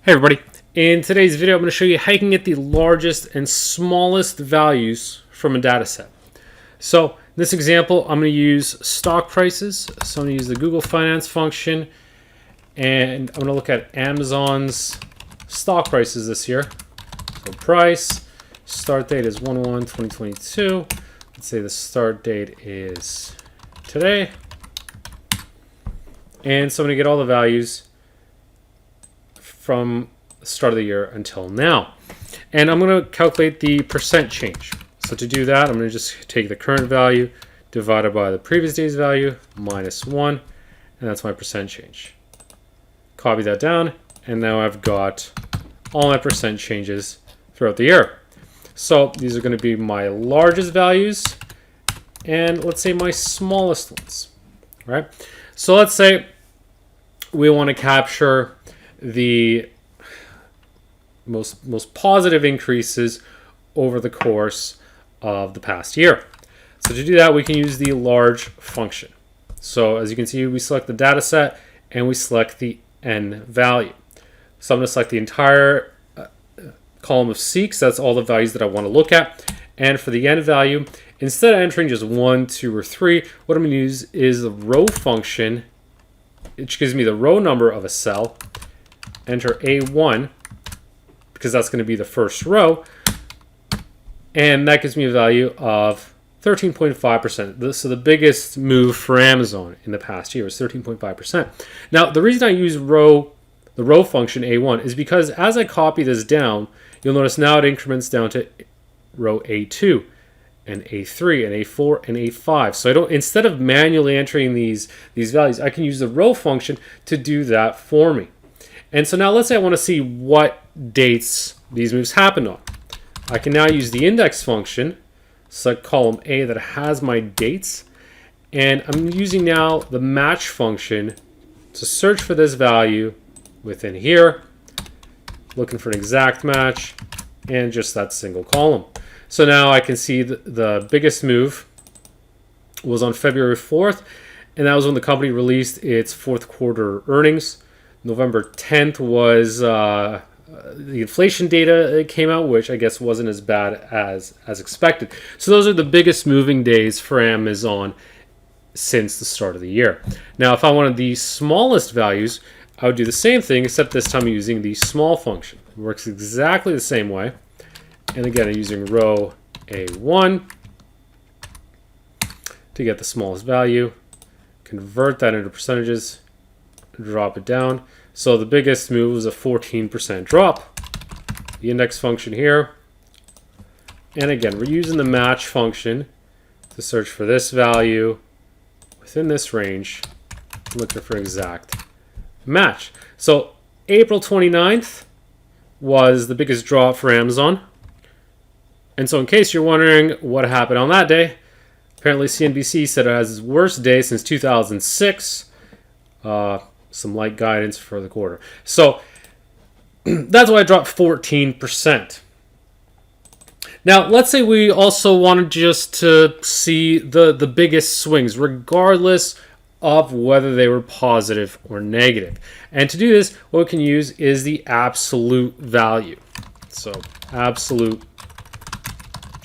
Hey everybody, in today's video I'm going to show you how you can get the largest and smallest values from a data set. So in this example I'm going to use stock prices. So I'm going to use the Google Finance function and I'm going to look at Amazon's stock prices this year. So price, start date is 1/1/2022. Let's say the start date is today. And so I'm going to get all the values from the start of the year until now. And I'm going to calculate the percent change. So to do that, I'm going to just take the current value divided by the previous day's value minus 1, and that's my percent change. Copy that down, and now I've got all my percent changes throughout the year. So these are going to be my largest values, and let's say my smallest ones, right? So let's say we want to capture the most positive increases over the course of the past year. So to do that, we can use the large function. So as you can see, we select the data set and we select the n value. So I'm going to select the entire column of C, because that's all the values that I want to look at. And for the n value, instead of entering just 1, 2, or 3, what I'm going to use is the row function, which gives me the row number of a cell. Enter A1, because that's going to be the first row, and that gives me a value of 13.5%. So the biggest move for Amazon in the past year was 13.5%. Now, the reason I use the row function A1 is because as I copy this down, you'll notice now it increments down to row A2 and A3 and A4 and A5. So I don't, instead of manually entering these values, I can use the row function to do that for me. And so now let's say I want to see what dates these moves happened on. I can now use the index function, select column A that has my dates, and I'm using now the match function to search for this value within here, looking for an exact match, and just that single column. So now I can see the biggest move was on February 4th, and that was when the company released its fourth quarter earnings. November 10th was the inflation data that came out, which I guess wasn't as bad as expected. So those are the biggest moving days for Amazon since the start of the year. Now, if I wanted the smallest values, I would do the same thing, except this time using the small function. It works exactly the same way. And again, I'm using row A1 to get the smallest value, convert that into percentages, drop it down. So the biggest move was a 14% drop. The index function here. And again, we're using the match function to search for this value within this range, looking for exact match. So April 29th was the biggest drop for Amazon. And so in case you're wondering what happened on that day, apparently CNBC said it has its worst day since 2006. Some light guidance for the quarter. So that's why I dropped 14%. Now, let's say we also wanted just to see the biggest swings, regardless of whether they were positive or negative. And to do this, what we can use is the absolute value. So absolute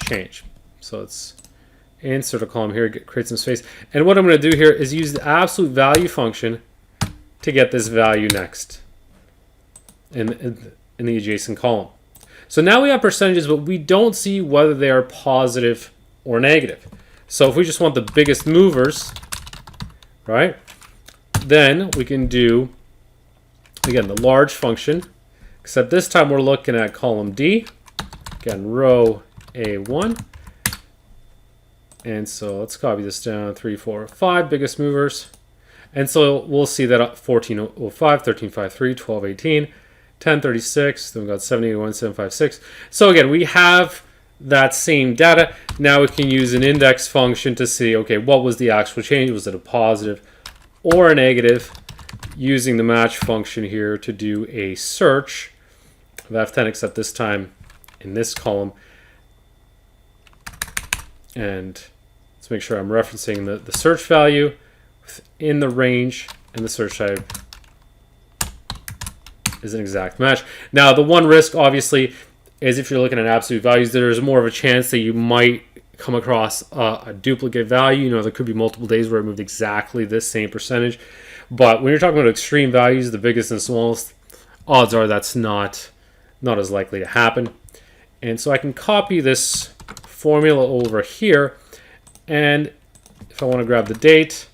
change. So let's insert a column here, create some space. And what I'm going to do here is use the absolute value function to get this value next in the adjacent column. So now we have percentages, but we don't see whether they are positive or negative. So if we just want the biggest movers, right, then we can do, again, the large function, except this time we're looking at column D, again, row A1. And so let's copy this down, 3, 4, 5 biggest movers. And so we'll see that 14.05, 13.53, 12.18, 10.36, then we've got 7.81, 7.56. So again, we have that same data. Now we can use an index function to see, okay, what was the actual change? Was it a positive or a negative? Using the match function here to do a search of F10, except this time in this column. And let's make sure I'm referencing the search value in the range and the search type is an exact match. Now, the one risk, obviously, is if you're looking at absolute values, there's more of a chance that you might come across a duplicate value. You know, there could be multiple days where it moved exactly this same percentage. But when you're talking about extreme values, the biggest and smallest, odds are that's not as likely to happen. And so I can copy this formula over here, and if I want to grab the date,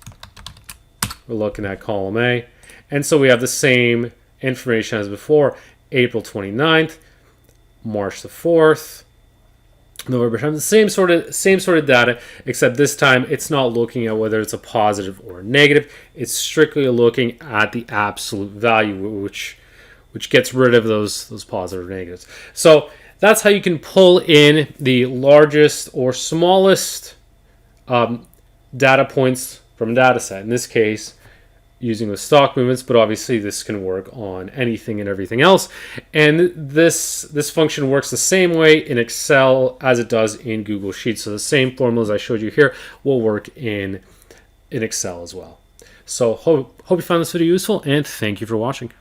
we're looking at column A. And so we have the same information as before: April 29th, March the 4th, November 10th, the same sort of data, except this time it's not looking at whether it's a positive or a negative. It's strictly looking at the absolute value, which gets rid of those positive or negatives. So that's how you can pull in the largest or smallest data points from a data set. In this case, using the stock movements, but obviously this can work on anything and everything else. And this function works the same way in Excel as it does in Google Sheets. So the same formulas I showed you here will work in Excel as well. So hope you found this video useful, and thank you for watching.